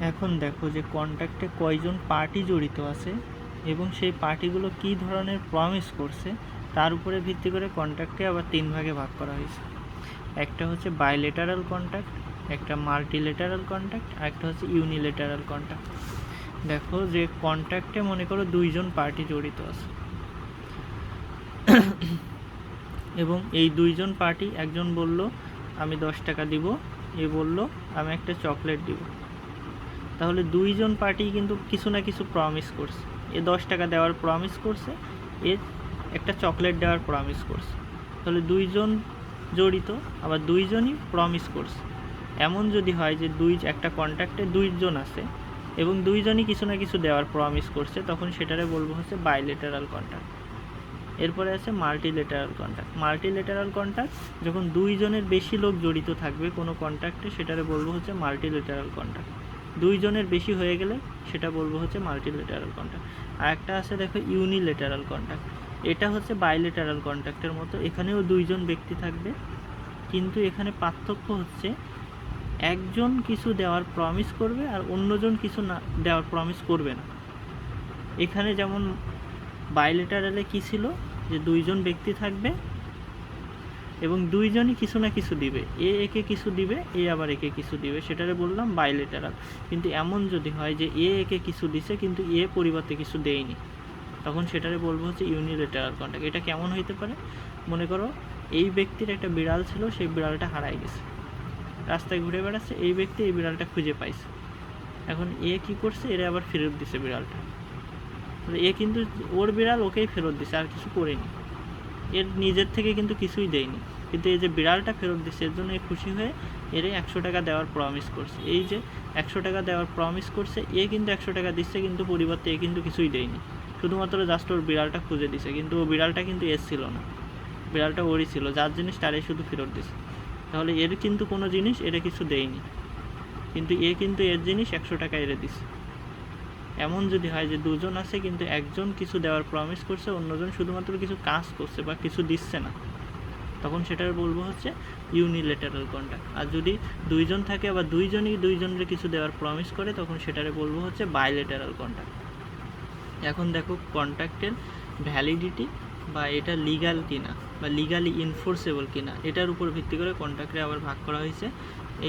এখন দেখো যে কন্ট্রাক্টে কয়জন পার্টি জড়িত আছে এবং সেই পার্টিগুলো কী ধরনের প্রমিস করছে তার উপরে ভিত্তি করে কন্ট্রাক্টকে আবার 3 ভাগে ভাগ করা হয়েছে। একটা হচ্ছে বাইলেটারাল কন্ট্রাক্ট, একটা মাল্টিলেটারাল কন্ট্রাক্ট, আর একটা হচ্ছে ইউনিলেটারাল কন্ট্রাক্ট। দেখো যে কন্ট্রাক্টে মনে করো 2জন পার্টি জড়িত আছে এবং এই 2জন পার্টি, একজন বলল আমি 10 টাকা দিব, এ বলল আমি একটা চকলেট দিব। তাহলে 2জন পার্টি কিন্তু কিছু না কিছু প্রমিস করছে। এ 10 টাকা দেওয়ার প্রমিস করছে, এ একটা চকলেট দেওয়ার প্রমিস করছে। তাহলে 2জন জড়িত, আবার 2জনই প্রমিস করছে। এমন যদি হয় যে একটা কন্ট্রাক্টে 2জন আছে এবং 2জনই কিছু না কিছু দেওয়ার প্রমিস করছে, তখন সেটারে বলবো হচ্ছে বাইলেটারাল কন্ট্রাক্ট। এরপরে আছে মাল্টিলেটারাল কন্ট্রাক্ট। মাল্টিলেটারাল কন্ট্রাক্ট যখন 2জনের বেশি লোক জড়িত থাকবে কোনো কন্ট্রাক্টে, সেটারে বলবো হচ্ছে মাল্টিলেটারাল কন্ট্রাক্ট। 2জনের বেশি হয়ে গেলে সেটা বলবো হচ্ছে মাল্টিলেটারাল কন্ট্রাক্ট। আর একটা আছে দেখো ইউনিলেটারাল কন্ট্রাক্ট। এটা হচ্ছে বাইলেটারাল কন্ট্রাক্টের মতো, এখানেও 2জন ব্যক্তি থাকবে, কিন্তু এখানে পার্থক্য হচ্ছে একজন কিছু দেওয়ার প্রমিস করবে আর অন্যজন কিছু না দেওয়ার প্রমিস করবে না। এখানে যেমন বাইলেটারালে কী ছিল যে 2জন ব্যক্তি থাকবে এবং 2জনই কিছু না কিছু দিবে, এ একে কিছু দিবে, এ আবার একে কিছু দিবে, সেটারে বললাম বাইলেটারাল। কিন্তু এমন যদি হয় যে এ একে কিছু দিছে কিন্তু এ পরিবর্তে কিছু দেয়নি, তখন সেটারে বলবো হচ্ছে ইউনিলেটারাল কন্ট্রাক্ট। এটা কেমন হইতে পারে? মনে করো এই ব্যক্তির একটা বিড়াল ছিল, সেই বিড়ালটা হারাই গেছে, রাস্তায় ঘুরে বেড়াচ্ছে, এই ব্যক্তি এই বিড়ালটা খুঁজে পাইছে। এখন এ কী করছে, এরা আবার ফেরত দিছে বিড়ালটা। এ কিন্তু ওর বিড়াল ওকেই ফেরত দিছে, আর কিছু করেনি, এর নিজের থেকে কিন্তু কিছুই দেয়নি, কিন্তু এই যে বিড়ালটা ফেরত দিচ্ছে এর জন্য এ খুশি হয়ে এর 100 টাকা দেওয়ার প্রমিস করছে। এই যে 100 টাকা দেওয়ার প্রমিস করছে, এ কিন্তু 100 টাকা দিচ্ছে, কিন্তু পরিবর্তে এ কিন্তু কিছুই দেয়নি, শুধুমাত্র জাস্ট ওর বিড়ালটা খুঁজে দিছে, কিন্তু ও বিড়ালটা কিন্তু এর ছিল না, বিড়ালটা ওরই ছিল, যার জিনিস তারই শুধু ফেরত দিছে। তাহলে এর কিন্তু কোনো জিনিস এরা কিছু দেয়নি, কিন্তু এ কিন্তু এর জিনিস 100 টাকা এরে দিছে। এমন যদি হয় যে 2জন আছে কিন্তু একজন কিছু দেওয়ার প্রমিস করছে, অন্যজন শুধুমাত্র কিছু কাজ করছে বা কিছু দিচ্ছে না, তখন সেটার বলবো হচ্ছে ইউনিলেটারাল কন্ট্রাক্ট। আর যদি 2জন থাকে আবার 2জনই 2জনের কিছু দেওয়ার প্রমিস করে, তখন সেটারে বলবো হচ্ছে বাইলেটারাল কন্ট্রাক্ট। এখন দেখো কন্ট্রাক্টের ভ্যালিডিটি বা এটা লিগাল কিনা বা লিগালি ইনফোর্সেবল কিনা, এটার উপর ভিত্তি করে কন্ট্রাক্টে আবার ভাগ করা হয়েছে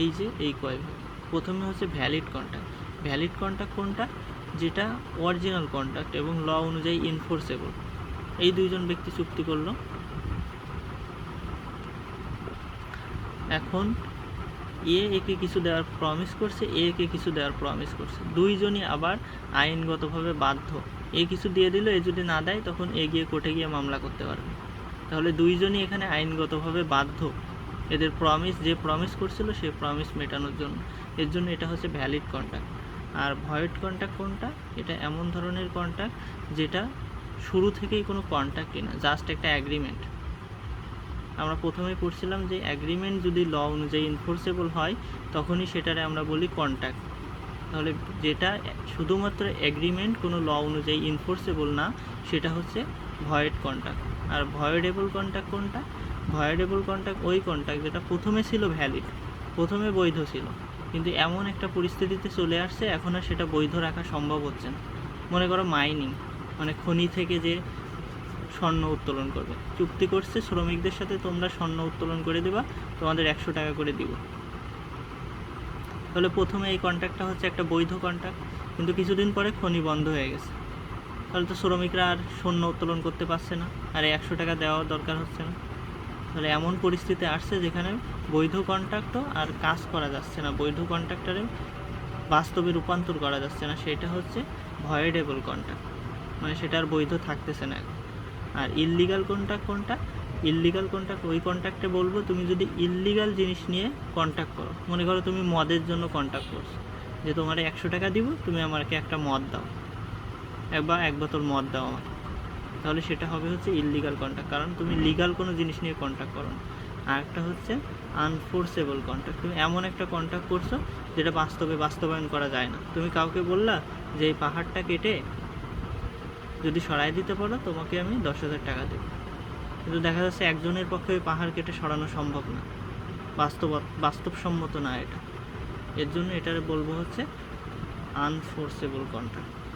এই যে এই কয় ভাগ। প্রথমে হচ্ছে ভ্যালিড কন্ট্রাক্ট। ভ্যালিড কন্ট্রাক্ট কোনটা? যেটা অরিজিনাল কন্ট্রাক্ট এবং ল অনুযায়ী ইনফোর্সেবল। এই 2জন ব্যক্তি চুক্তি করলো, এখন এ একে কিছু দেওয়ার প্রমিস করছে, এ একে কিছু দেওয়ার প্রমিস করছে, 2জনই আবার আইনগতভাবে বাধ্য। এ কিছু দিয়ে দিল, এ যদি না দেয় তখন এ গিয়ে কোর্টে গিয়ে মামলা করতে পারবে। তাহলে 2জনই এখানে আইনগতভাবে বাধ্য এদের প্রমিস, যে প্রমিস করছিল সেই প্রমিস মেটানোর জন্য। এর জন্য এটা হচ্ছে ভ্যালিড কন্ট্রাক্ট। আর ভয়েড কন্ট্রাক্ট কোনটা? এটা এমন ধরনের কন্ট্রাক্ট যেটা শুরু থেকেই কোনো কন্ট্রাক্টই না, জাস্ট একটা অ্যাগ্রিমেন্ট। আমরা প্রথমেই পড়ছিলাম যে অ্যাগ্রিমেন্ট যদি ল অনুযায়ী ইনফোর্সেবল হয় তখনই সেটারে আমরা বলি কন্ট্রাক্ট। তাহলে যেটা শুধুমাত্র অ্যাগ্রিমেন্ট, কোনো ল অনুযায়ী ইনফোর্সেবল না, সেটা হচ্ছে ভয়েড কন্ট্রাক্ট। আর ভয়েডেবল কন্ট্রাক্ট কোনটা? ভয়েডেবল কন্ট্রাক্ট ওই কন্ট্রাক্ট যেটা প্রথমে ছিল ভ্যালিড, প্রথমে বৈধ ছিল, কিন্তু এমন একটা পরিস্থিতিতে চলে আসছে এখন আর সেটা বৈধ রাখা সম্ভব হচ্ছে না। মনে করো মাইনিং, মানে খনি থেকে যে স্বর্ণ উত্তোলন করবে, চুক্তি করছে শ্রমিকদের সাথে, তোমরা স্বর্ণ উত্তোলন করে দেবা, তোমাদের 100 টাকা করে দিব। তাহলে প্রথমে এই কন্ট্রাক্টটা হচ্ছে একটা বৈধ কন্ট্রাক্ট, কিন্তু কিছুদিন পরে খনি বন্ধ হয়ে গেছে, তাহলে তো শ্রমিকরা আর স্বর্ণ উত্তোলন করতে পারছে না, আর 100 টাকা দেওয়া দরকার হচ্ছে না। তাহলে এমন পরিস্থিতি আসছে যেখানে বৈধ কন্ট্রাক্টও আর কাজ করা যাচ্ছে না, বৈধ কন্ট্রাক্টরে বাস্তবে রূপান্তর করা যাচ্ছে না, সেটা হচ্ছে ভয়েডেবল কন্ট্রাক্ট, মানে সেটা আর বৈধ থাকতেছে না। আর ইললিগাল কন্ট্রাক্ট কোনটা? ইললিগাল কন্ট্রাক্ট ওই কন্ট্রাক্টে বলবো তুমি যদি ইললিগাল জিনিস নিয়ে কন্ট্রাক্ট করো, মনে করো তুমি মদের জন্য কন্ট্রাক্ট করছো, যে তোমার 100 টাকা দিব, তুমি আমাকে একটা মদ দাও, এক বোতল মদ দাও আমাকে, তাহলে সেটা হবে হচ্ছে ইললিগাল কন্ট্রাক্ট, কারণ তুমি লিগাল কোনো জিনিস নিয়ে কন্ট্রাক্ট করো না। আর একটা হচ্ছে আনফোর্সেবল কন্ট্রাক্ট, তুমি এমন একটা কন্ট্রাক্ট করছো যেটা বাস্তবায়ন করা যায় না। তুমি কাউকে বললা যে এই পাহাড়টা কেটে যদি সরাই দিতে পারো তোমাকে আমি 10,000 টাকা দেবো, কিন্তু দেখা যাচ্ছে একজনের পক্ষে ওই পাহাড় কেটে সরানো সম্ভব না, বাস্তবসম্মত না এটা। এর জন্য এটার বলবো হচ্ছে আনফোর্সেবল কন্ট্রাক্ট।